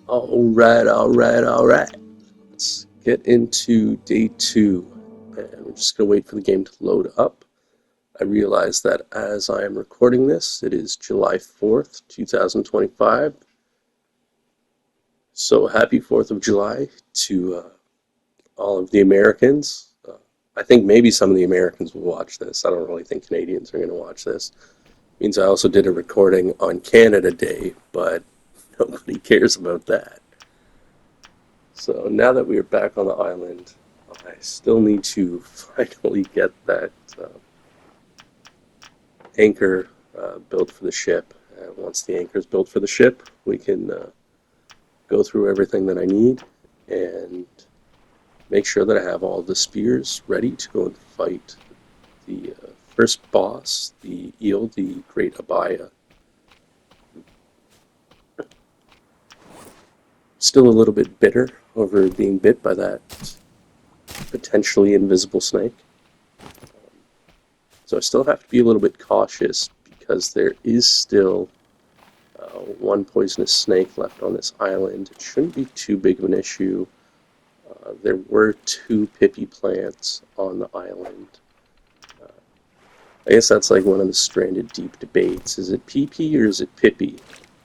All right. Let's get into day two. And we're just going to wait for the game to load up. I realize that as I am recording this, it is July 4th, 2025. So happy 4th of July to all of the Americans. I think maybe some of the Americans will watch this. I don't really think Canadians are going to watch this. Means I also did a recording on Canada Day, but nobody cares about that. So now that we are back on the island, I still need to finally get that anchor built for the ship. And once the anchor is built for the ship, we can go through everything that I need and make sure that I have all the spears ready to go and fight the first boss, the eel, the Great Abaya. Still a little bit bitter over being bit by that potentially invisible snake. So I still have to be a little bit cautious because there is still one poisonous snake left on this island. It shouldn't be too big of an issue. There were two Pippi plants on the island. I guess that's like one of the stranded deep debates. Is it Pee-Pee or is it Pippi?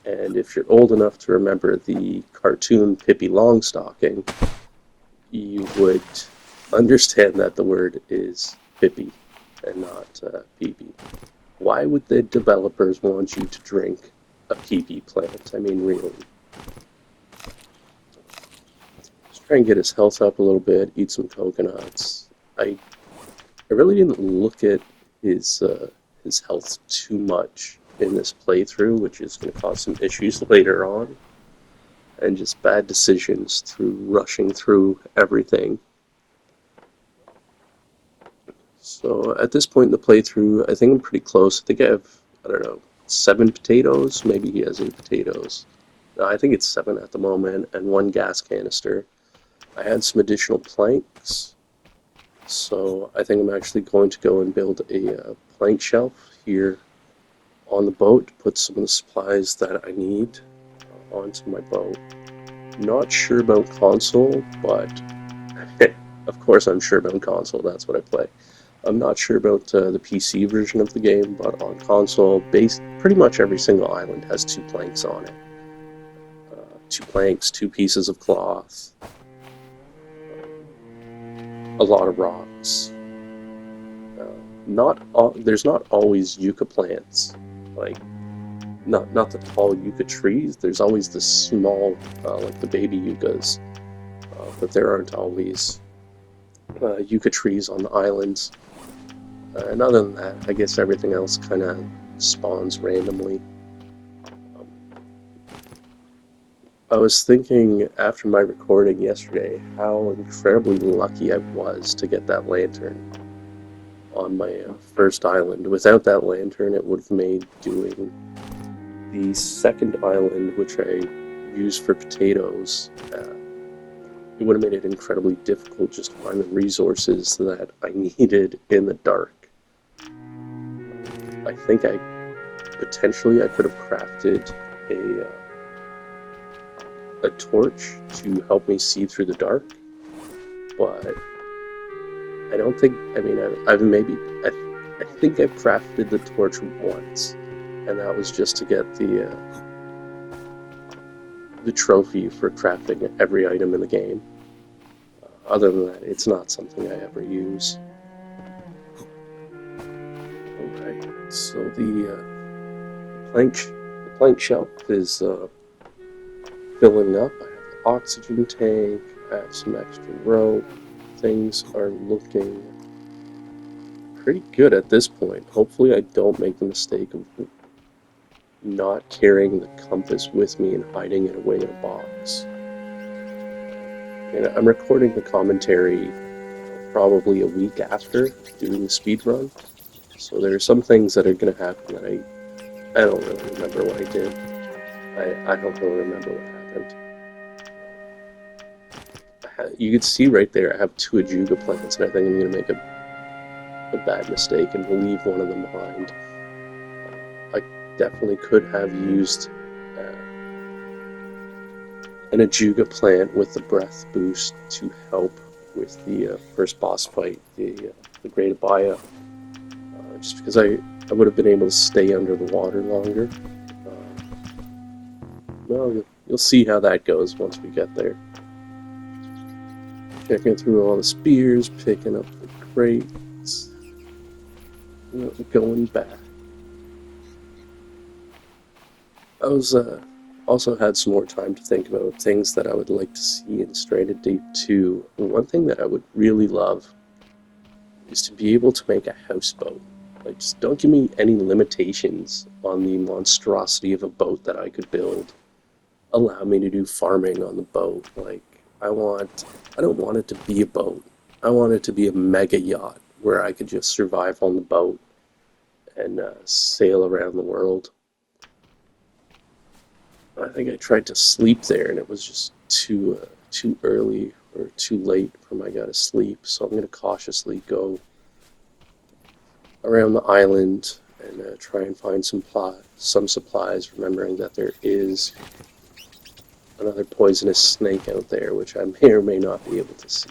And if you're old enough to remember the cartoon Pippi Longstocking, you would understand that the word is Pippi and not Pee-Pee. Why would the developers want you to drink a Pee-Pee plant? I mean, really. Let's try and get his health up a little bit, eat some coconuts. I really didn't look at his health too much in this playthrough, which is going to cause some issues later on, and just bad decisions through rushing through everything. So at this point in the playthrough, I think I'm pretty close. I think I have, I don't know, 7 potatoes. Maybe he has 8 potatoes. No, I think it's 7 at the moment, and 1 gas canister. I had some additional planks, so I think I'm actually going to go and build a plank shelf here on the boat to put some of the supplies that I need onto my boat. Not sure about console, but of course I'm sure about console, that's what I play. I'm not sure about the PC version of the game, but on console, pretty much every single island has 2 planks on it. 2 planks, 2 pieces of cloth, a lot of rocks. There's not always yucca plants, like not the tall yucca trees. There's always the small, like the baby yuccas, but there aren't always yucca trees on the islands. And other than that, I guess everything else kind of spawns randomly. I was thinking after my recording yesterday how incredibly lucky I was to get that lantern on my first island. Without that lantern, it would have made doing the second island, which I used for potatoes, it would have made it incredibly difficult just to find the resources that I needed in the dark. I think I could have crafted a torch to help me see through the dark, but I don't think. I mean, I think I've crafted the torch once, and that was just to get the trophy for crafting every item in the game. Other than that, it's not something I ever use. Alright, so the plank shelf is filling up. I have the oxygen tank, I have some extra rope. Things are looking pretty good at this point. Hopefully I don't make the mistake of not carrying the compass with me and hiding it away in a box. And I'm recording the commentary probably a week after doing the speed run, so there are some things that are going to happen that I don't really remember what I did. I don't really remember what happened. You can see right there I have 2 Ajuga plants, and I think I'm going to make a bad mistake and leave one of them behind. I definitely could have used an Ajuga plant with the breath boost to help with the first boss fight, the Great Abaya, just because I would have been able to stay under the water longer. Well, you'll see how that goes once we get there. Checking through all the spears, picking up the crates, going back. I was also had some more time to think about things that I would like to see in Stranded Deep 2. One thing that I would really love is to be able to make a houseboat. Like, just don't give me any limitations on the monstrosity of a boat that I could build. Allow me to do farming on the boat. Like, I don't want it to be a boat. I want it to be a mega yacht where I could just survive on the boat and sail around the world. I think I tried to sleep there and it was just too early or too late for my guy to sleep. So I'm going to cautiously go around the island and try and find some supplies, remembering that there is another poisonous snake out there, which I may or may not be able to see.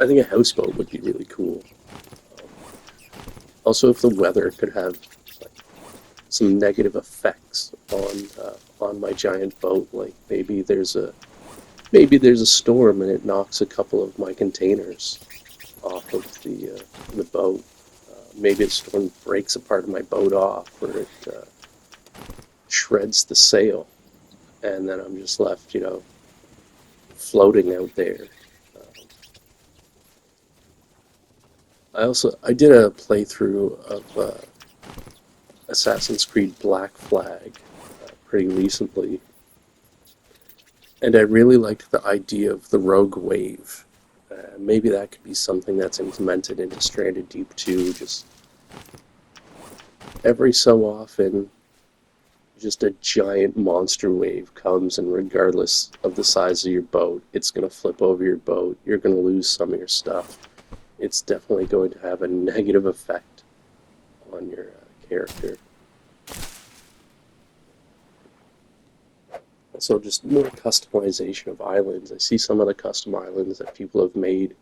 I think a houseboat would be really cool. Also, if the weather could have some negative effects on my giant boat, like maybe there's a storm and it knocks a couple of my containers off of the boat. Maybe a storm breaks a part of my boat off, or it shreds the sail, and then I'm just left, floating out there. I did a playthrough of Assassin's Creed Black Flag pretty recently, and I really liked the idea of the rogue wave. Maybe that could be something that's implemented into Stranded Deep 2, just every so often, just a giant monster wave comes, and regardless of the size of your boat, it's going to flip over your boat, you're going to lose some of your stuff. It's definitely going to have a negative effect on your character. Also, just more customization of islands. I see some of the custom islands that people have made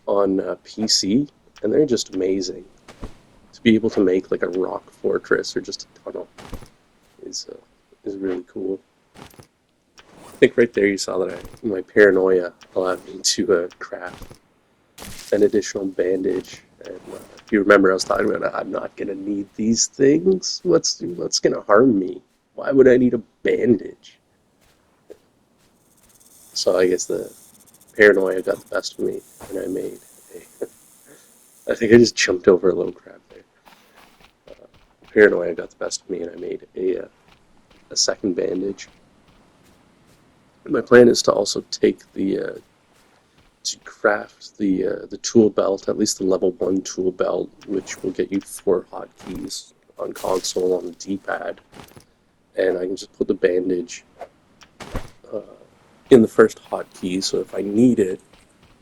on PC, and they're just amazing. To be able to make like a rock fortress or just a tunnel is really cool. I think right there you saw that my paranoia allowed me to craft an additional bandage. And if you remember, I was talking about I'm not gonna need these things. What's gonna harm me? Why would I need a bandage? So I guess the paranoia got the best of me, and I made I think I just jumped over a little crab there. Paranoia got the best of me, and I made a second bandage. And my plan is to also take to craft the tool belt, at least the level 1 tool belt, which will get you 4 hotkeys on console on the D-pad, and I can just put the bandage in the first hotkey, so if I need it,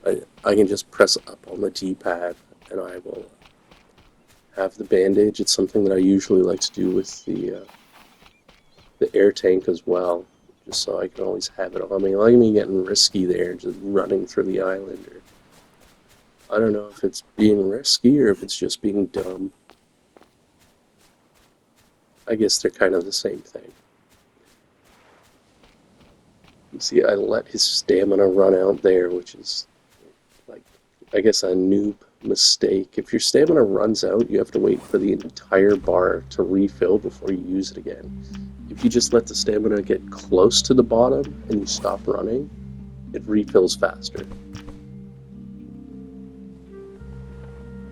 I can just press up on the D-pad and I will have the bandage. It's something that I usually like to do with the air tank as well, just so I can always have it on me. Like me getting risky there, just running through the island. Or, I don't know if it's being risky or if it's just being dumb. I guess they're kind of the same thing. You see, I let his stamina run out there, which is, like, I guess a noob mistake. If your stamina runs out, you have to wait for the entire bar to refill before you use it again. If you just let the stamina get close to the bottom and you stop running, it refills faster.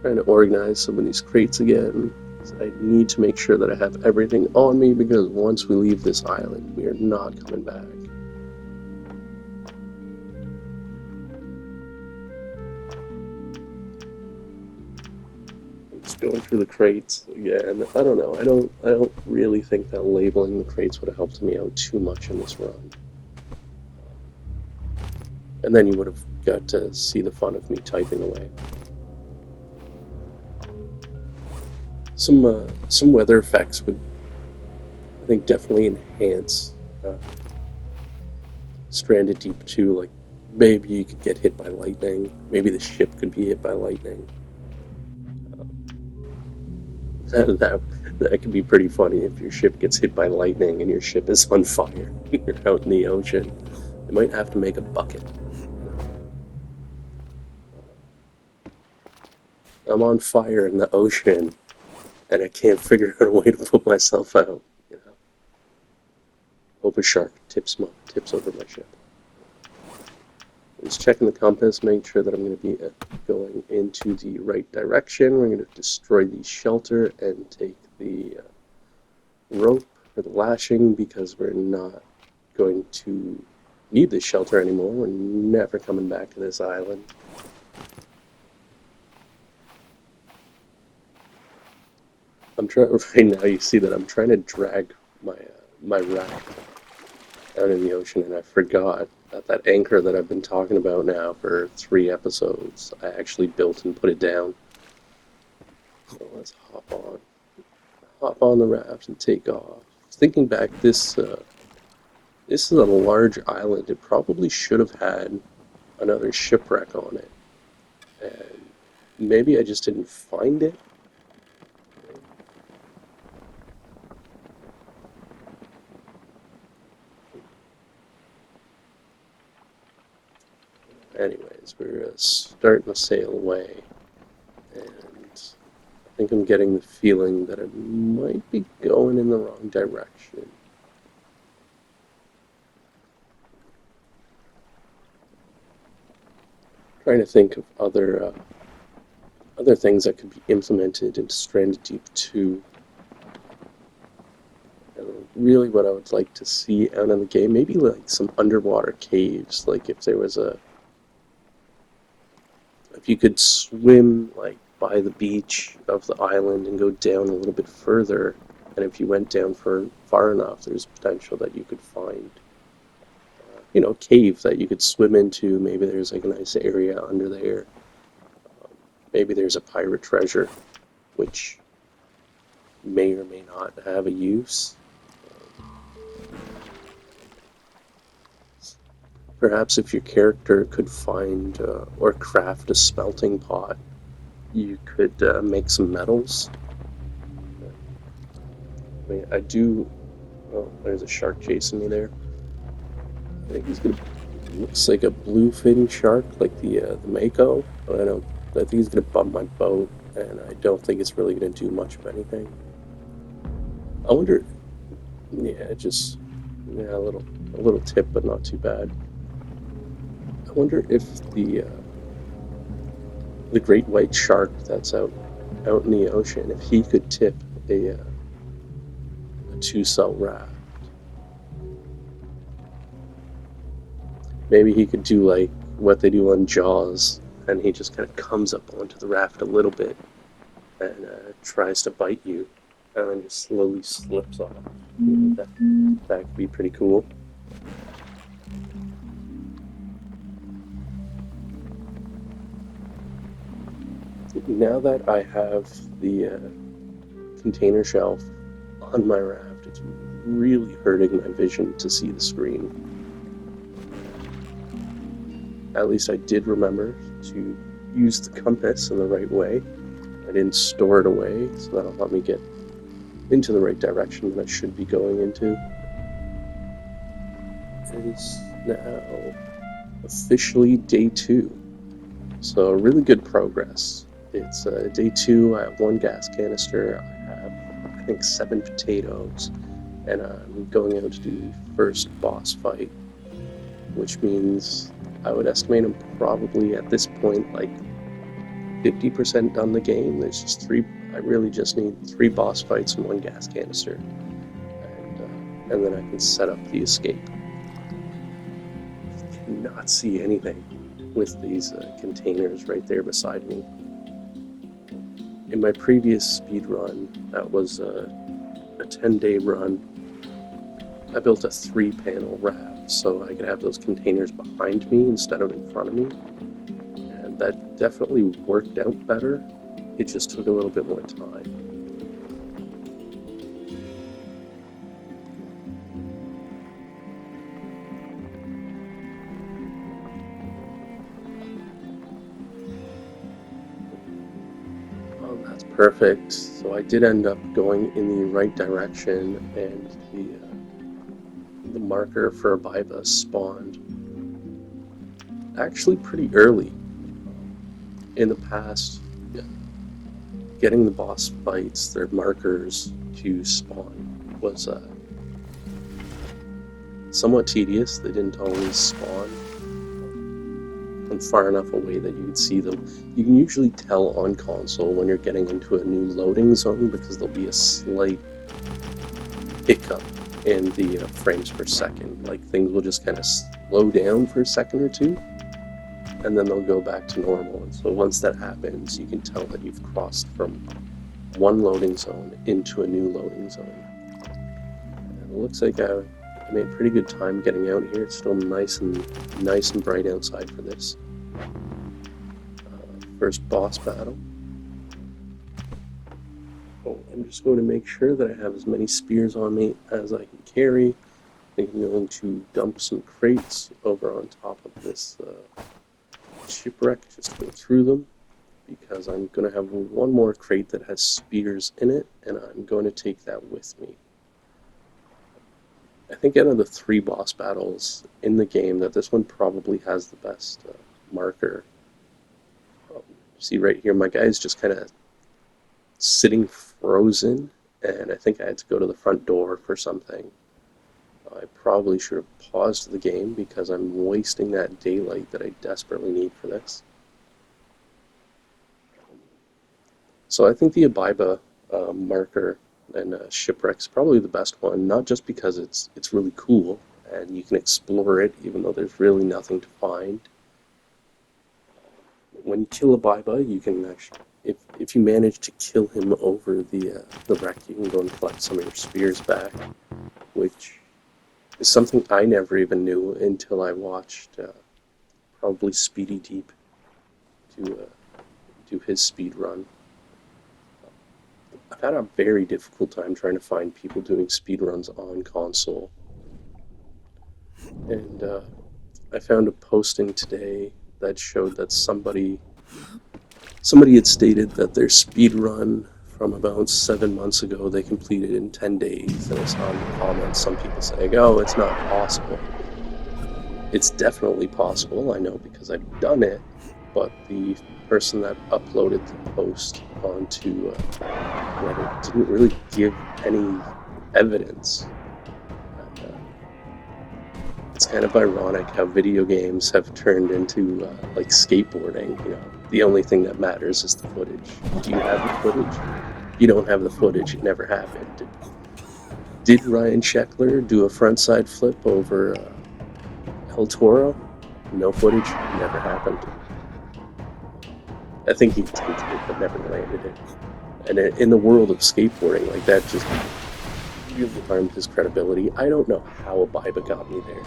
Trying to organize some of these crates again. I need to make sure that I have everything on me, because once we leave this island, we are not coming back. Just going through the crates again. I don't know. I don't really think that labeling the crates would have helped me out too much in this run. And then you would have got to see the fun of me typing away. Some weather effects would I think definitely enhance uh, Stranded Deep 2. Like maybe you could get hit by lightning. Maybe the ship could be hit by lightning. That that could be pretty funny if your ship gets hit by lightning and your ship is on fire. You're out in the ocean. You might have to make a bucket. I'm on fire in the ocean and I can't figure out a way to put myself out. You know, hope a shark tips over my ship. I'm just checking the compass, making sure that I'm going to be going into the right direction. We're going to destroy the shelter and take the rope for the lashing because we're not going to need this shelter anymore. We're never coming back to this island. I'm trying right now. You see that I'm trying to drag my raft out in the ocean, and I forgot that that anchor that I've been talking about now for 3 episodes, I actually built and put it down. So let's hop on the raft and take off. Thinking back, this is a large island. It probably should have had another shipwreck on it, and maybe I just didn't find it. Anyways, we're starting to sail away, and I think I'm getting the feeling that I might be going in the wrong direction. Trying to think of other things that could be implemented into Stranded Deep 2. Really, what I would like to see out of the game, maybe like some underwater caves. Like if you could swim like by the beach of the island and go down a little bit further, and if you went down for far enough, there's potential that you could find, a cave that you could swim into. Maybe there's like a nice area under there. Maybe there's a pirate treasure, which may or may not have a use. Perhaps if your character could find or craft a smelting pot, you could make some metals. I mean, I do. Oh, there's a shark chasing me there. I think he's gonna. Looks like a bluefin shark, like the mako. But I don't. I think he's gonna bump my boat, and I don't think it's really gonna do much of anything. I wonder. Yeah, just a little tip, but not too bad. I wonder if the great white shark that's out in the ocean, if he could tip a 2-cell raft. Maybe he could do like what they do on Jaws, and he just kind of comes up onto the raft a little bit and tries to bite you, and then just slowly slips off. That could be pretty cool. Now that I have the container shelf on my raft, it's really hurting my vision to see the screen. At least I did remember to use the compass in the right way. I didn't store it away, so that'll help me get into the right direction that I should be going into. It is now officially day 2, so really good progress. It's day 2. I have 1 gas canister. I have, I think, 7 potatoes, and I'm going out to do the first boss fight, which means I would estimate I'm probably at this point like 50% done the game. There's just 3. I really just need 3 boss fights and 1 gas canister, and then I can set up the escape. I cannot see anything with these containers right there beside me. In my previous speed run, that was a 10-day run, I built a 3-panel raft so I could have those containers behind me instead of in front of me. And that definitely worked out better. It just took a little bit more time. perfect. So I did end up going in the right direction, and the marker for Abiba spawned actually pretty early. In the past, getting the boss fights, their markers to spawn was somewhat tedious. They didn't always spawn from far enough away that you could see them. You can usually tell on console when you're getting into a new loading zone because there'll be a slight hiccup in the frames per second. Like things will just kind of slow down for a second or two, and then they'll go back to normal. And so once that happens, you can tell that you've crossed from one loading zone into a new loading zone. And it looks like I made pretty good time getting out here. It's still nice and bright outside for this first boss battle. Oh, I'm just going to make sure that I have as many spears on me as I can carry. I think I'm going to dump some crates over on top of this shipwreck, just go through them, because I'm going to have one more crate that has spears in it, and I'm going to take that with me. I think out of the 3 boss battles in the game, that this one probably has the best marker. See right here, my guy's just kind of sitting frozen, and I think I had to go to the front door for something. I probably should have paused the game because I'm wasting that daylight that I desperately need for this. So I think the Abiba marker and shipwreck's probably the best one, not just because it's really cool and you can explore it even though there's really nothing to find. When you kill Abiba, you can actually, if you manage to kill him over the wreck, you can go and collect some of your spears back, which is something I never even knew until I watched probably Speedy Deep do his speed run. I've had a very difficult time trying to find people doing speed runs on console, and I found a posting today that showed that somebody had stated that their speed run from about 7 months ago they completed in 10 days, and I saw in the comments some people saying, oh, it's not possible. It's definitely possible, I know, because I've done it, but the person that uploaded the post onto Reddit didn't really give any evidence. It's kind of ironic how video games have turned into like skateboarding. You know, the only thing that matters is the footage. Do you have the footage? You don't have the footage. It never happened. Did Ryan Sheckler do a frontside flip over El Toro? No footage. Never happened. I think he attempted it, but never landed it. And in the world of skateboarding, like that just really harmed his credibility. I don't know how Abiba got me there.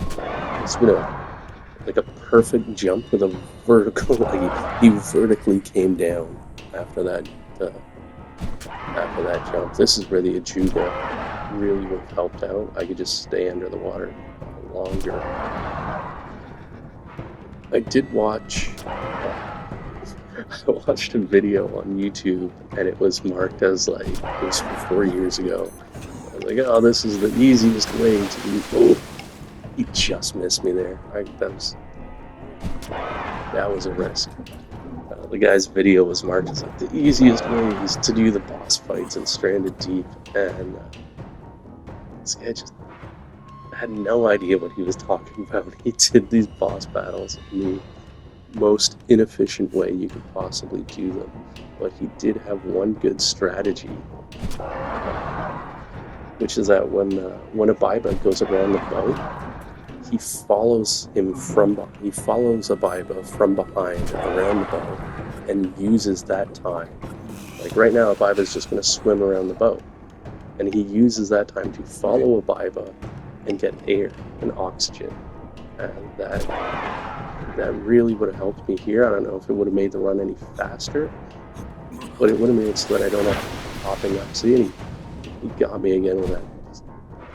It's been like a perfect jump with a vertical. Like he vertically came down after that jump. This is where the Ajuga really would have helped out. I could just stay under the water longer. I did watch. I watched a video on YouTube, and it was marked as like it was from 4 years ago. I was like, oh, this is the easiest way to do. Oh, he just missed me there. That was a risk. The guy's video was marked as like the easiest ways to do the boss fights in Stranded Deep, and this guy just had no idea what he was talking about. He did these boss battles in the most inefficient way you could possibly do them, but he did have one good strategy, which is that when Abiba goes around the boat, he follows Abiba from behind around the boat and uses that time. Like right now, Abiba's just going to swim around the boat, and he uses that time to follow Abiba and get air and oxygen, and that really would have helped me here. I don't know if it would have made the run any faster, but it would have made it so that I don't have to popping up. See, he got me again with that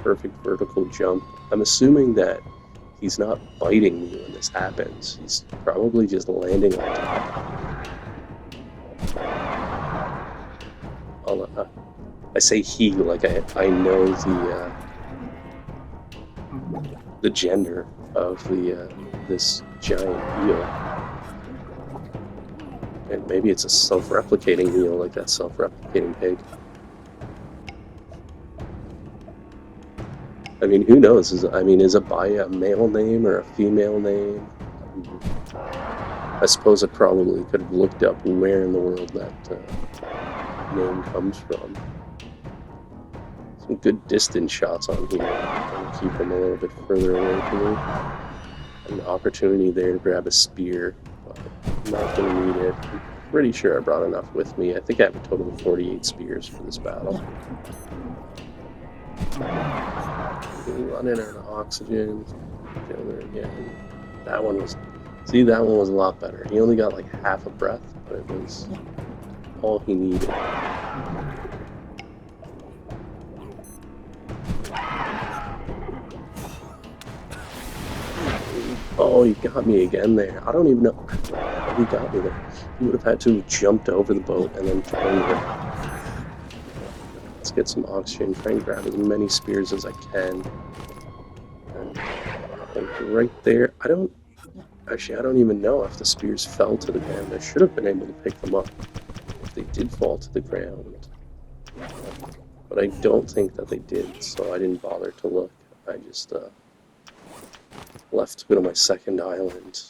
perfect vertical jump. I'm assuming that he's not biting me when this happens. He's probably just landing on top. I say he like I know the gender of the this giant eel, and maybe it's a self-replicating eel like that self-replicating pig. I mean, who knows? Is it by a male name or a female name? I suppose I probably could have looked up where in the world that name comes from. Some good distance shots on here. I'm going to keep them a little bit further away from me. An opportunity there to grab a spear, but I'm not going to need it. I'm pretty sure I brought enough with me. I think I have a total of 48 spears for this battle. Running out of oxygen. Down there again. That one was a lot better. He only got like half a breath, but it was all he needed. Oh, he got me again there. I don't even know how he got me there. He would have had to have jumped over the boat and then turned around. Let's get some oxygen, try and grab as many spears as I can. And right there, I don't even know if the spears fell to the ground. I should have been able to pick them up if they did fall to the ground. But I don't think that they did, so I didn't bother to look. I just left to go to my second island.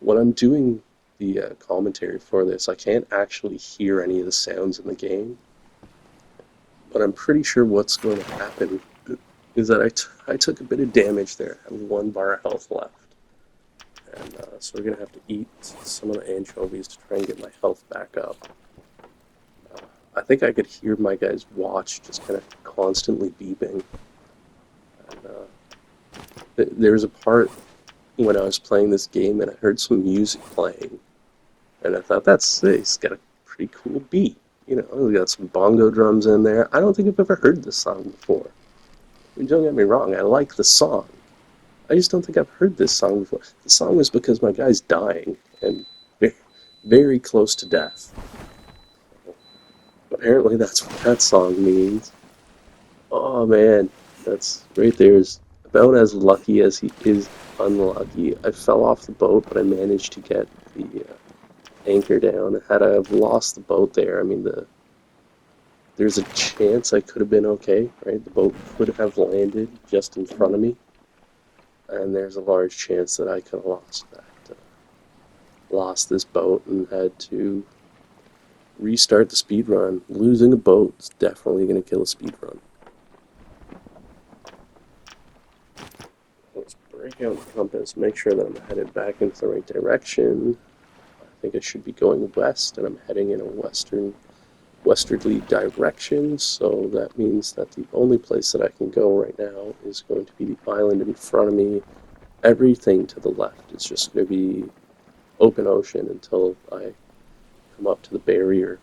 When I'm doing the commentary for this, I can't actually hear any of the sounds in the game. But I'm pretty sure what's going to happen is that I took a bit of damage there. I have 1 bar of health left. And so we're going to have to eat some of the anchovies to try and get my health back up. I think I could hear my guy's watch just kind of constantly beeping. And there was a part when I was playing this game and I heard some music playing. And I thought, it's got a pretty cool beat. You know, we got some bongo drums in there. I don't think I've ever heard this song before. I mean, don't get me wrong, I like the song. I just don't think I've heard this song before. The song was because my guy's dying and very, very close to death. Apparently that's what that song means. Oh man, that's right there is about as lucky as he is unlucky. I fell off the boat, but I managed to get the anchor down. Had I have lost the boat there, I mean, there's a chance I could have been okay, right? The boat could have landed just in front of me, and there's a large chance that I could have lost this boat and had to restart the speed run. Losing a boat is definitely going to kill a speed run. Let's break out the compass, make sure that I'm headed back into the right direction. I think I should be going west, and I'm heading in a westerly direction, so that means that the only place that I can go right now is going to be the island in front of me. Everything to the left is just going to be open ocean until I come up to the barrier.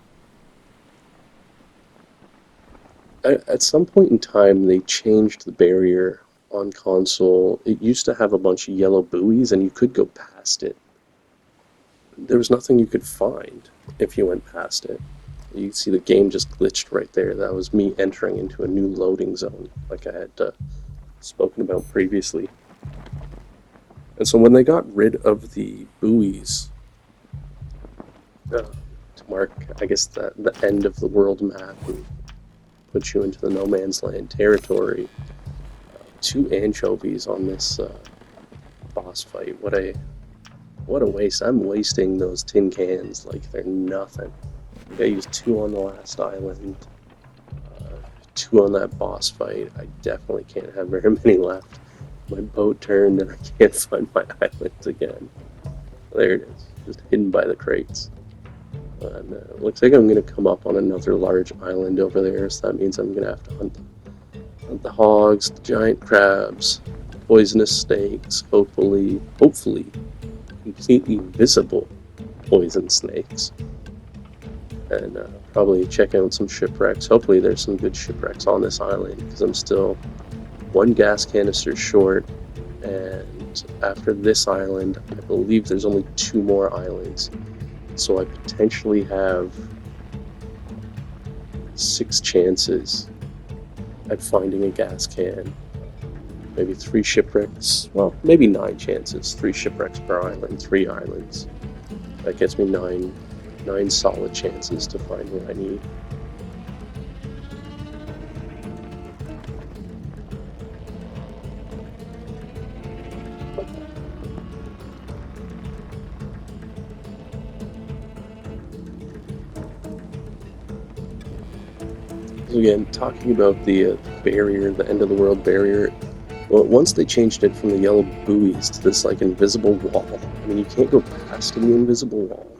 At some point in time, they changed the barrier on console. It used to have a bunch of yellow buoys, and you could go past it. There was nothing you could find if you went past it. You see the game just glitched right there. That was me entering into a new loading zone, like I had spoken about previously. And so when they got rid of the buoys to mark, I guess, the end of the world map and put you into the no man's land territory, 2 anchovies on this boss fight. What a waste. I'm wasting those tin cans like they're nothing. I used 2 on the last island, 2 on that boss fight. I definitely can't have very many left. My boat turned and I can't find my islands again. There it is, just hidden by the crates. And it looks like I'm going to come up on another large island over there, so that means I'm going to have to hunt the hogs, the giant crabs, the poisonous snakes, hopefully completely visible poison snakes. And probably check out some shipwrecks. Hopefully there's some good shipwrecks on this island, because I'm still 1 gas canister short, and after this island, I believe there's only 2 more islands. So I potentially have 6 chances at finding a gas can. Maybe 3 shipwrecks. Well, maybe 9 chances. 3 shipwrecks per island, 3 islands. That gets me 9 solid chances to find what I need. So again, talking about the barrier, the end of the world barrier. Well, once they changed it from the yellow buoys to this like invisible wall, I mean, you can't go past the invisible wall,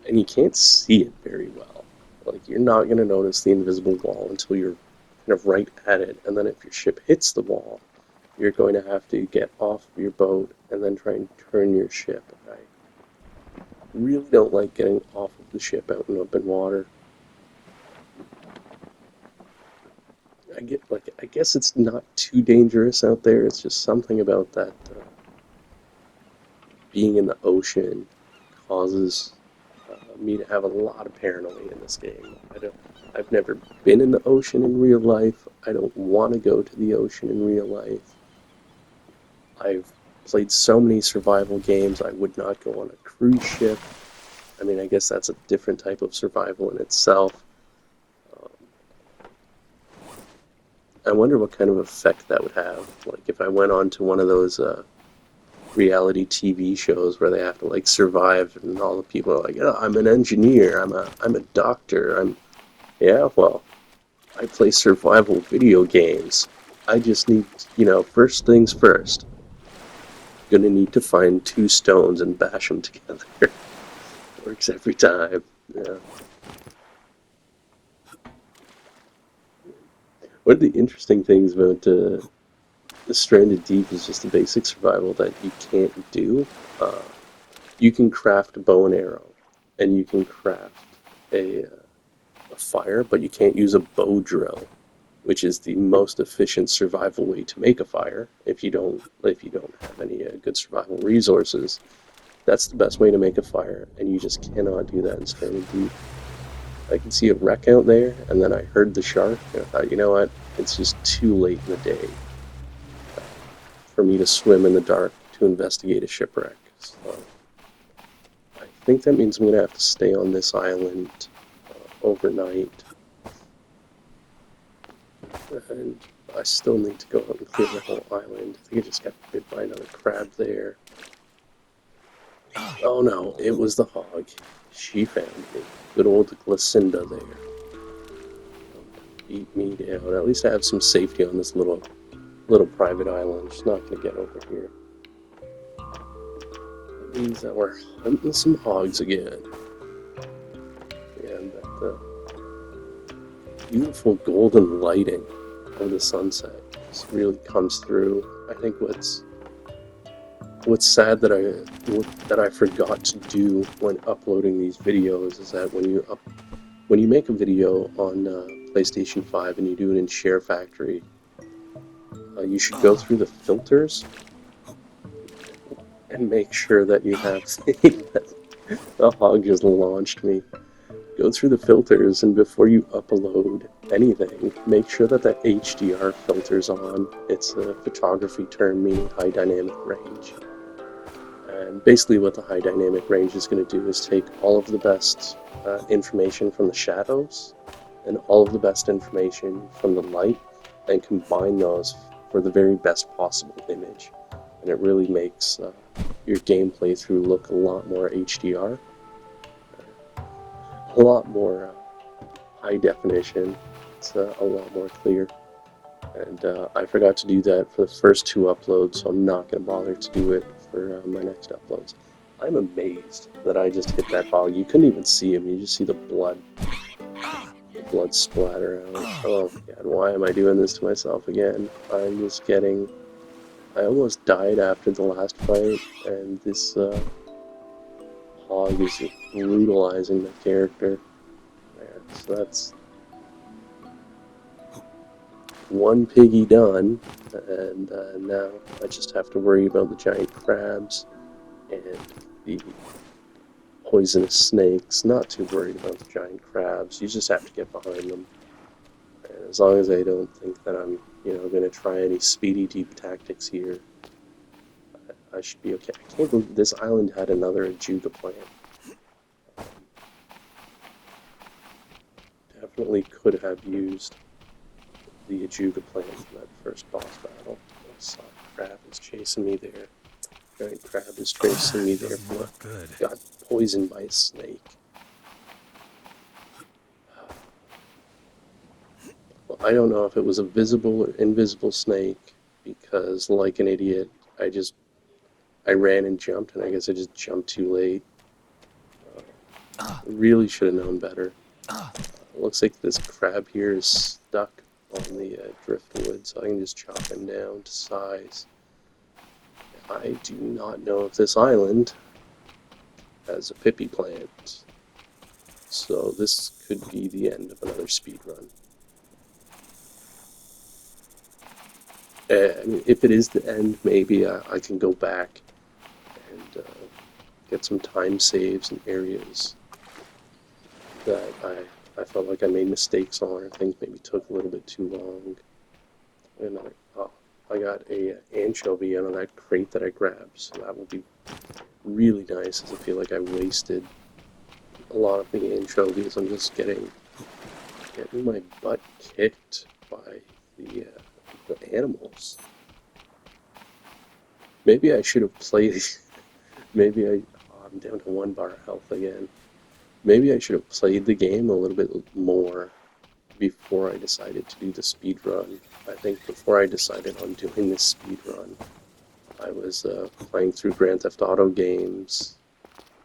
and you can't see it very well. Like, you're not going to notice the invisible wall until you're kind of right at it, and then if your ship hits the wall, you're going to have to get off of your boat and then try and turn your ship. I really don't like getting off of the ship out in open water. I guess it's not too dangerous out there. It's just something about that being in the ocean causes me to have a lot of paranoia in this game. I've never been in the ocean in real life. I don't want to go to the ocean in real life. I've played so many survival games. I would not go on a cruise ship. I mean, I guess that's a different type of survival in itself. I wonder what kind of effect that would have. Like, if I went on to one of those reality TV shows where they have to like survive, and all the people are like, "Oh, I'm an engineer. I'm a doctor. Yeah. Well, I play survival video games. I just need, first things first. Gonna need to find 2 stones and bash them together. Works every time. Yeah. One of the interesting things about the Stranded Deep is just the basic survival that you can't do. You can craft a bow and arrow, and you can craft a fire, but you can't use a bow drill, which is the most efficient survival way to make a fire. If you don't have any good survival resources, that's the best way to make a fire, and you just cannot do that in Stranded Deep. I can see a wreck out there, and then I heard the shark, and I thought, you know what? It's just too late in the day for me to swim in the dark to investigate a shipwreck. So I think that means I'm going to have to stay on this island overnight. And I still need to go out and clear the whole island. I think I just got bit by another crab there. Oh no, it was the hog. She found me. Good old Glycinda there. Beat me down. At least I have some safety on this little private island. She's not going to get over here. That means that we're hunting some hogs again. And that beautiful golden lighting of the sunset just really comes through. I think what's sad that I forgot to do when uploading these videos is that when you make a video on PlayStation 5 and you do it in Share Factory, you should go through the filters and make sure that you have the hog just launched me. Go through the filters, and before you upload anything, make sure that the HDR filter's on. It's a photography term meaning high dynamic range. And basically what the high dynamic range is going to do is take all of the best information from the shadows and all of the best information from the light and combine those for the very best possible image. And it really makes your game playthrough look a lot more HDR, a lot more high definition. It's a lot more clear. And I forgot to do that for the first 2 uploads, so I'm not going to bother to do it for my next uploads. I'm amazed that I just hit that hog. You couldn't even see him, you just see the blood splatter out. Oh my god, why am I doing this to myself again? I almost died after the last fight, and this hog is just brutalizing the character. Yeah, so that's 1 piggy done, and now I just have to worry about the giant crabs and the poisonous snakes. Not too worried about the giant crabs. You just have to get behind them. And as long as I don't think that I'm, going to try any speedy deep tactics here, I should be okay. I can't believe this island had another Ajuga plant. Definitely could have used the Ajuga plant in that first boss battle. I saw crab is chasing me there. Giant crab is chasing me there. Look good. Got poisoned by a snake. Well, I don't know if it was a visible or invisible snake because, like an idiot, I ran and jumped, and I guess I just jumped too late. Really should have known better. Looks like this crab here is stuck on the driftwood, so I can just chop him down to size. I do not know if this island has a Pippi plant, so this could be the end of another speed run. I mean, if it is the end, maybe I can go back and get some time saves in areas that I felt like I made mistakes on, or things maybe took a little bit too long. And I got a anchovy out of that crate that I grabbed, so that will be really nice, as I feel like I wasted a lot of the anchovies. I'm just getting my butt kicked by the animals. Maybe I should have played. I'm down to 1 bar of health again. Maybe I should have played the game a little bit more before I decided to do the speed run. I think before I decided on doing this speed run, I was playing through Grand Theft Auto games.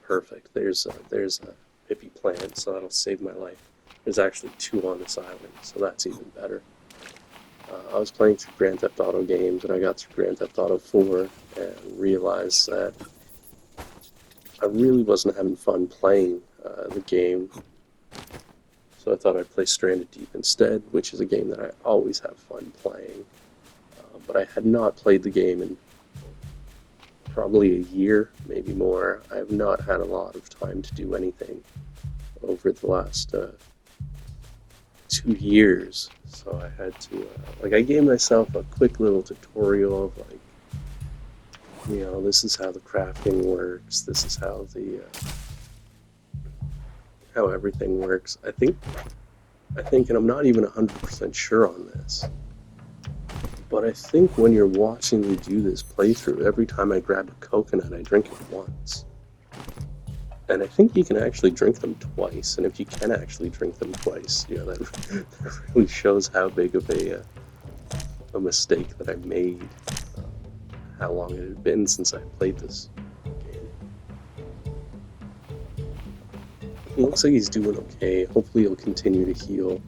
Perfect. There's a Pippi plant, so that'll save my life. There's actually 2 on this island, so that's even better. I was playing through Grand Theft Auto games, and I got through Grand Theft Auto 4 and realized that I really wasn't having fun playing the game. So I thought I'd play Stranded Deep instead, which is a game that I always have fun playing. But I had not played the game in probably a year, maybe more. I have not had a lot of time to do anything over the last 2 years. So I had to, I gave myself a quick little tutorial of this is how the crafting works, this is how how everything works. I think, and I'm not even 100% sure on this, but I think when you're watching me do this playthrough, every time I grab a coconut, I drink it once. And I think you can actually drink them twice, and if you can actually drink them twice, that really shows how big of a mistake that I made, how long it had been since I played this game. He looks like he's doing okay. Hopefully he'll continue to heal.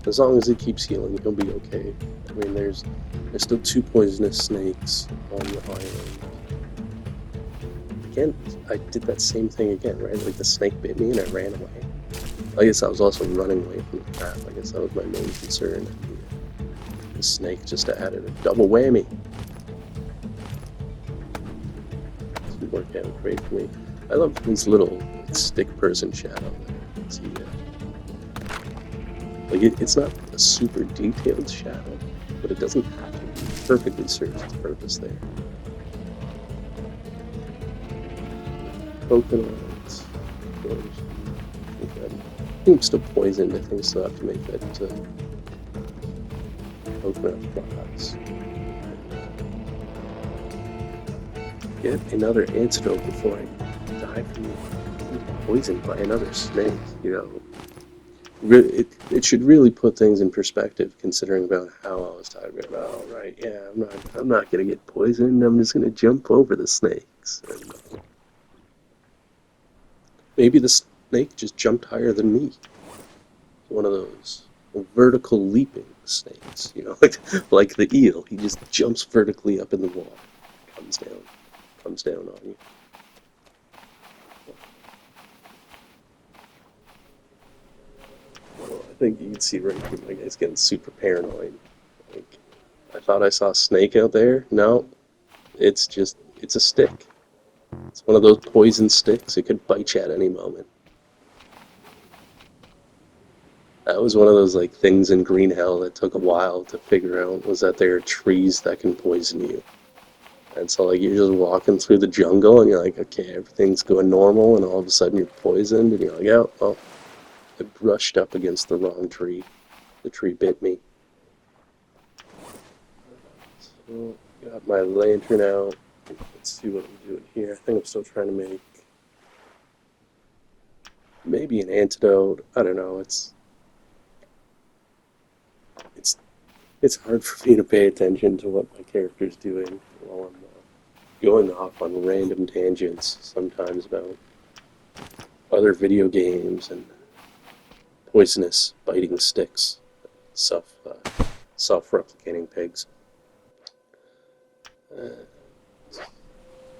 As long as he keeps healing, he'll be okay. I mean, there's still 2 poisonous snakes on the island. Again, I did that same thing again, right? Like the snake bit me and I ran away. I guess I was also running away from the trap. I guess that was my main concern. The snake just added a double whammy. This worked out great for me. I love these little stick person shadow there. See, it's not a super detailed shadow, but it doesn't have to be. It perfectly serves its purpose there. Coconuts. I think I'm still poisoned. I think I still have to make that coconut flies. Get another antidote before I die from being poisoned by another snake. It should really put things in perspective, considering about how I was talking about. All right, yeah, I'm not gonna get poisoned. I'm just gonna jump over the snakes. And maybe the snake just jumped higher than me. One of those vertical leaping snakes, like the eel. He just jumps vertically up in the water, comes down on you. I think you can see right here, my guy's getting super paranoid. I thought I saw a snake out there. No, it's a stick. It's one of those poison sticks. It could bite you at any moment. That was one of those like things in Green Hell that took a while to figure out was that there are trees that can poison you. And so like you're just walking through the jungle and you're like, okay, everything's going normal, and all of a sudden you're poisoned and you're like, oh, well, I brushed up against the wrong tree. The tree bit me. So got my lantern out. Let's see what I'm doing here. I think I'm still trying to make maybe an antidote. I don't know. It's it's hard for me to pay attention to what my character's doing while I'm going off on random tangents sometimes about other video games and poisonous biting sticks, self self-replicating pigs. Uh,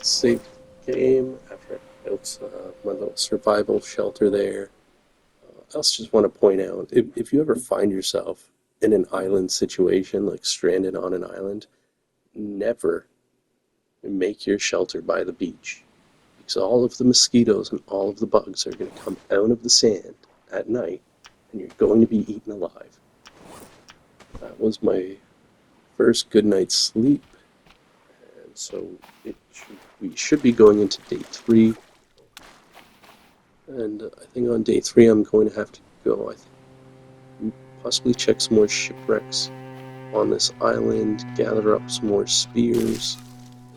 Save the game after I built my little survival shelter there. I also just want to point out if you ever find yourself in an island situation, like stranded on an island, never make your shelter by the beach. Because all of the mosquitoes and all of the bugs are going to come out of the sand at night, and you're going to be eaten alive. That was my first good night's sleep, and so we should be going into day 3. And I think on day 3 I'm going to have to go, I think, possibly check some more shipwrecks on this island, gather up some more spears,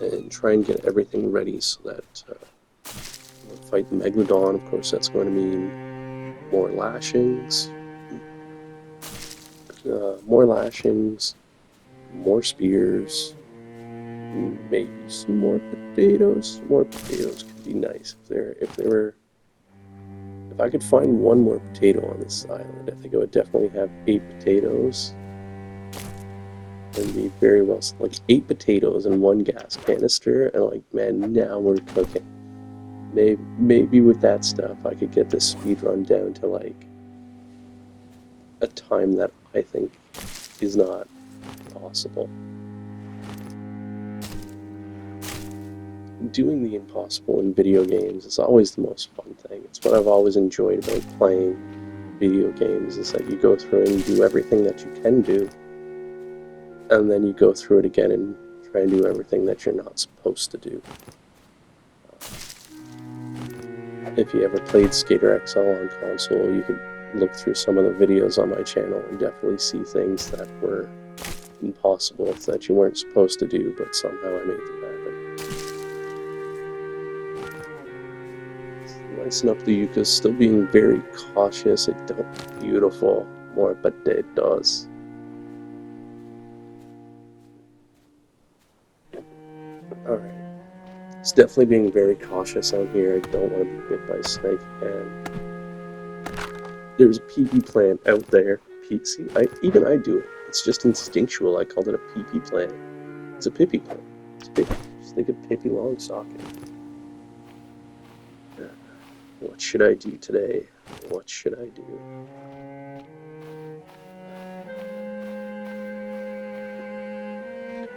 and try and get everything ready so that we'll fight the Megalodon. Of course, that's going to mean more lashings, more spears, maybe some more potatoes. More potatoes could be nice if I could find one more potato on this island. I think I would definitely have 8 potatoes. And be very well, like 8 potatoes and 1 gas canister, and like, man, now we're cooking. Maybe with that stuff I could get this speed run down to like a time that I think is not possible. Doing the impossible in video games is always the most fun thing. It's what I've always enjoyed about playing video games, is that you go through and you do everything that you can do, and then you go through it again and try and do everything that you're not supposed to do. If you ever played Skater XL on console, you could look through some of the videos on my channel and definitely see things that were impossible, that you weren't supposed to do, but somehow I made them happen. Nicing up the Yucca, still being very cautious. It don't beautiful, more potatoes. Alright. It's definitely being very cautious out here. I don't want to be bit by a snake again. There's a PP plant out there. See, even I do it. It's just instinctual. I called it a PP plant. It's a Pippi plant. It's Pippi. Just think of Pippi Longstocking. What should I do today? What should I do?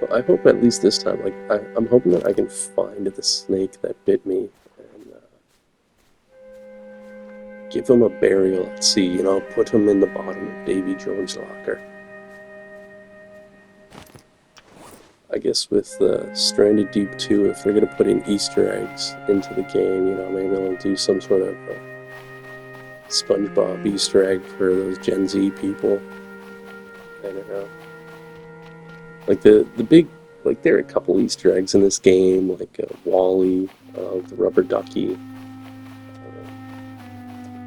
Well, I hope at least this time, like, I'm hoping that I can find the snake that bit me and give him a burial at sea, you know, put him in the bottom of Davy Jones' locker. I guess with Stranded Deep 2, if they're going to put in Easter eggs into the game, you know, maybe they'll do some sort of SpongeBob Easter egg for those Gen Z people. I don't know. Like the big, like there are a couple Easter eggs in this game, like Wally, the rubber ducky.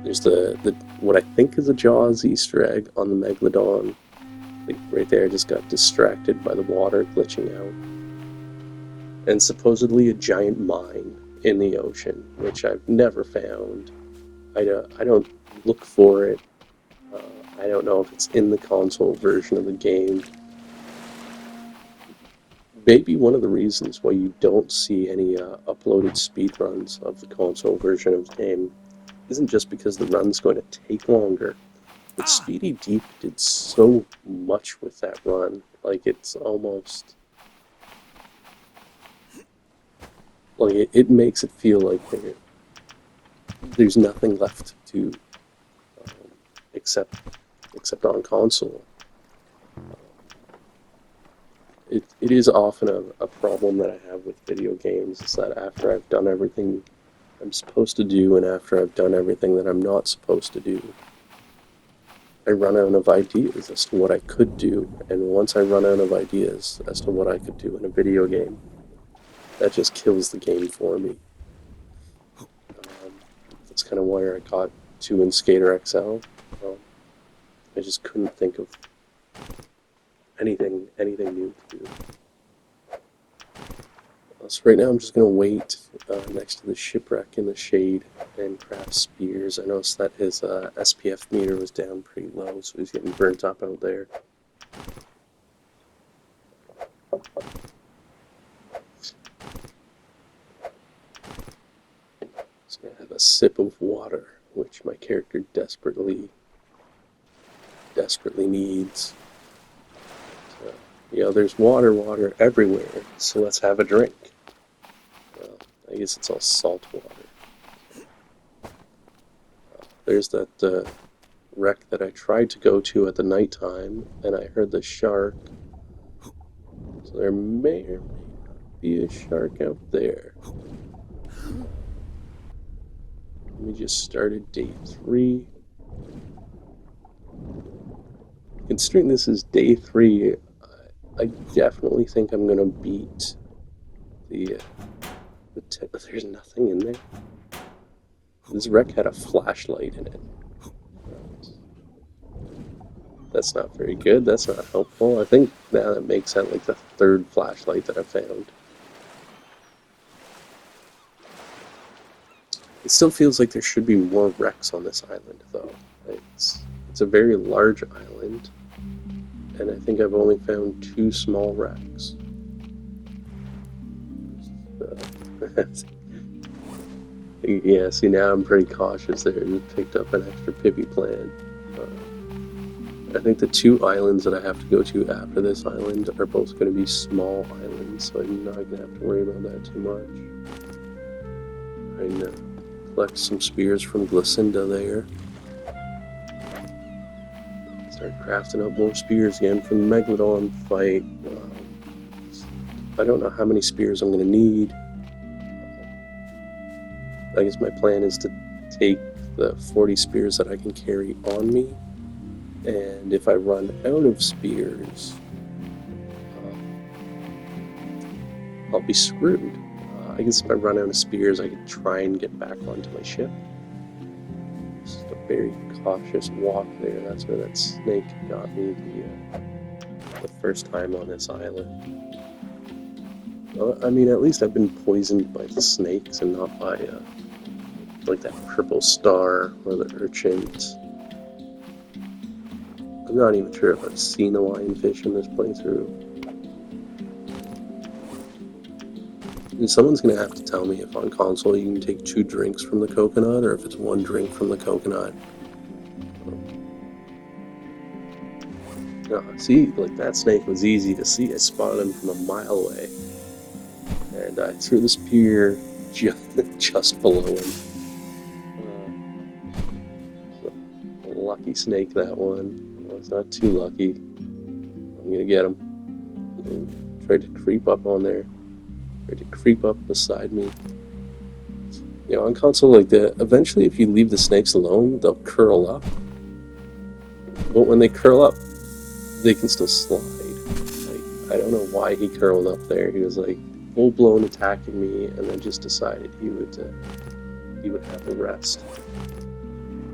There's the what I think is a Jaws Easter egg on the Megalodon. Like right there, I just got distracted by the water glitching out. And supposedly a giant mine in the ocean, which I've never found. I don't look for it. I don't know if it's in the console version of the game. Maybe one of the reasons why you don't see any uploaded speedruns of the console version of the game isn't just because the run's going to take longer. But Speedy Deep did so much with that run. Like, it's almost... Like, it makes it feel like there's nothing left to um, except on console. It is often a problem that I have with video games, is that after I've done everything I'm supposed to do and after I've done everything that I'm not supposed to do, I run out of ideas as to what I could do, and once I run out of ideas as to what I could do in a video game, that just kills the game for me. Um, that's kind of where I got to in Skater XL. Um, I just couldn't think of anything new to do. So right now I'm just going to wait next to the shipwreck in the shade and craft spears. I noticed that his SPF meter was down pretty low, so he's getting burnt up out there. So I have a sip of water, which my character desperately needs. So, you know, there's water everywhere, so let's have a drink. Well, I guess it's all salt water. There's that wreck that I tried to go to at the nighttime, and I heard the shark. So there may or may not be a shark out there. We just started day 3. Considering this is day 3, I definitely think I'm gonna beat the there's nothing in there. This wreck had a flashlight in it. That's not very good. That's not helpful. I think now that makes that like the 3rd flashlight that I found. It still feels like there should be more wrecks on this island, though. It's a very large island, and I think I've only found 2 small wrecks. Yeah, see, now I'm pretty cautious there. Just picked up an extra Pippi plant. I think the 2 islands that I have to go to after this island are both going to be small islands, so I'm not going to have to worry about that too much. Right now, collect some spears from Glacinda there. Start crafting up more spears again for the Megalodon fight. I don't know how many spears I'm going to need. I guess my plan is to take the 40 spears that I can carry on me, and if I run out of spears, I'll be screwed. I guess if I run out of spears, I could try and get back onto my ship. Just a very cautious walk there. That's where that snake got me the first time on this island. Well, I mean, at least I've been poisoned by the snakes and not by like that purple star or the urchins. I'm not even sure if I've seen the lionfish in this playthrough. And someone's going to have to tell me if on console you can take 2 drinks from the coconut or if it's 1 drink from the coconut. See, like that snake was easy to see. I spotted him from a mile away. And I threw the spear just below him. Lucky snake, that one. Well, it's not too lucky. I'm gonna get him. And tried to creep up on there. Tried to creep up beside me. You know, on console like that, eventually if you leave the snakes alone, they'll curl up. But when they curl up, they can still slide. Like, I don't know why he curled up there. He was like full-blown attacking me, and then just decided he would have a rest.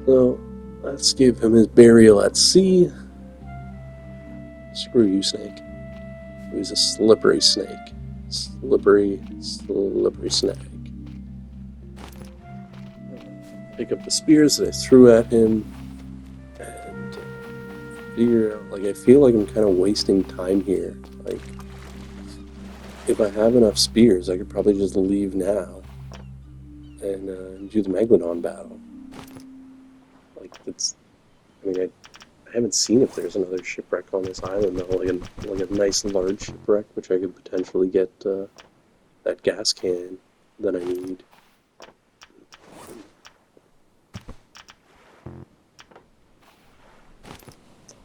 So let's give him his burial at sea. Screw you, snake. He's a slippery snake. Slippery snake. Pick up the spears that I threw at him, and figure out, like, I feel like I'm kind of wasting time here. Like, if I have enough spears, I could probably just leave now and do the Megalodon battle. Like, I mean, I haven't seen if there's another shipwreck on this island though, like a nice large shipwreck, which I could potentially get that gas can that I need.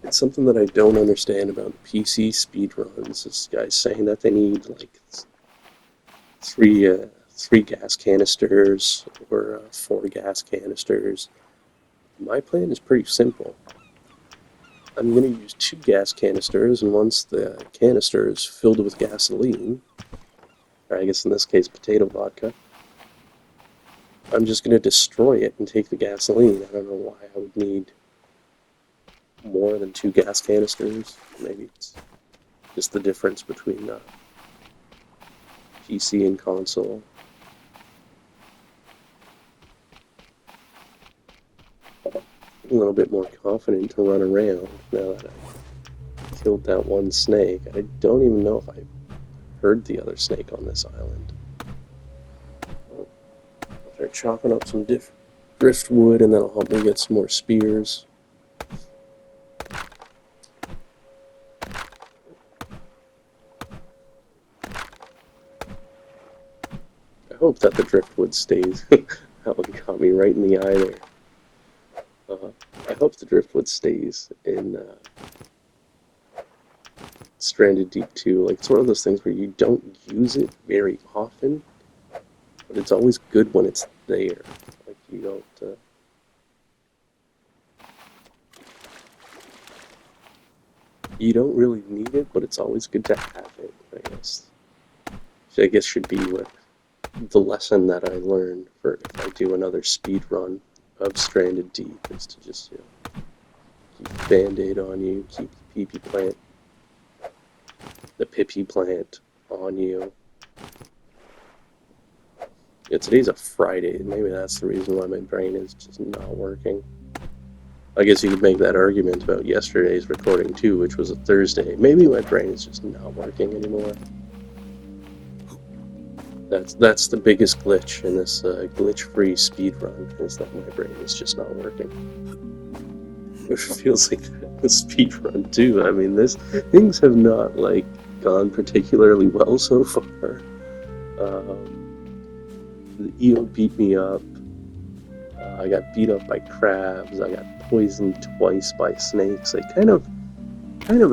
It's something that I don't understand about PC speedruns. This guy's saying that they need like three gas canisters or four gas canisters. My plan is pretty simple. I'm going to use two gas canisters, and once the canister is filled with gasoline, or I guess in this case potato vodka, I'm just going to destroy it and take the gasoline. I don't know why I would need more than two gas canisters. Maybe it's just the difference between PC and console. A little bit more confident to run around now that I killed that one snake. I don't even know if I heard the other snake on this island. I'll start chopping up some driftwood, and that'll help me get some more spears. I hope that the driftwood stays. That one caught me right in the eye there. I hope the driftwood stays in Stranded Deep 2. Like, it's one of those things where you don't use it very often, but it's always good when it's there. Like, you don't really need it, but it's always good to have it, I guess. Which I guess should be what the lesson that I learned for if I do another speed run of Stranded Deep is to just, keep Band-Aid on you, keep the PP plant, the Pippi plant on you. Yeah, today's a Friday. Maybe that's the reason why my brain is just not working. I guess you could make that argument about yesterday's recording too, which was a Thursday. Maybe my brain is just not working anymore. That's the biggest glitch in this glitch-free speedrun, is that my brain is just not working. It feels like a speedrun too. I mean, things have not like gone particularly well so far. The eel beat me up. I got beat up by crabs. I got poisoned twice by snakes. Like kind of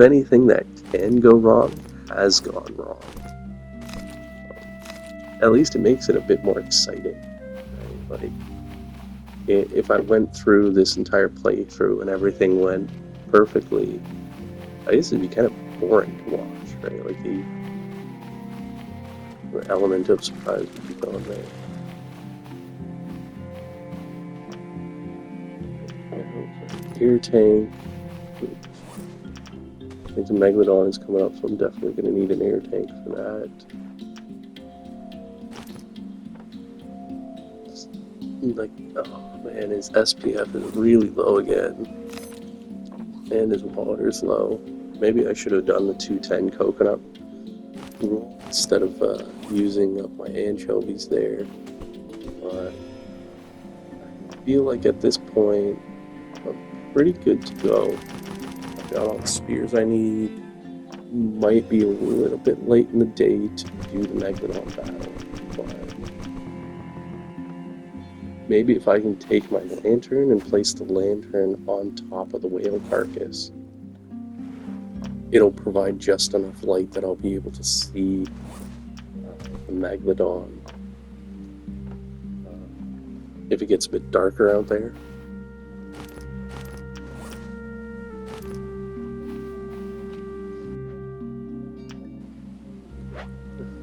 anything that can go wrong has gone wrong. At least it makes it a bit more exciting. Right? Like, if I went through this entire playthrough and everything went perfectly, I guess it'd be kind of boring to watch, right? Like the element of surprise would be gone there. Air tank. I think the Megalodon is coming up, so I'm definitely going to need an air tank for that. Like, oh man, his SPF is really low again, and his water's low. Maybe I should have done the 210 coconut rule instead of using up my anchovies there. But I feel like at this point I'm pretty good to go. I've got all the spears I need. Might be a little bit late in the day to do the Megalodon battle, but maybe if I can take my lantern and place the lantern on top of the whale carcass, it'll provide just enough light that I'll be able to see the Megalodon if it gets a bit darker out there.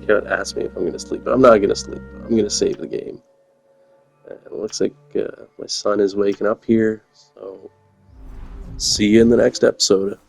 Cat asked me if I'm going to sleep, but I'm not going to sleep. I'm going to save the game. It looks like my son is waking up here, so see you in the next episode.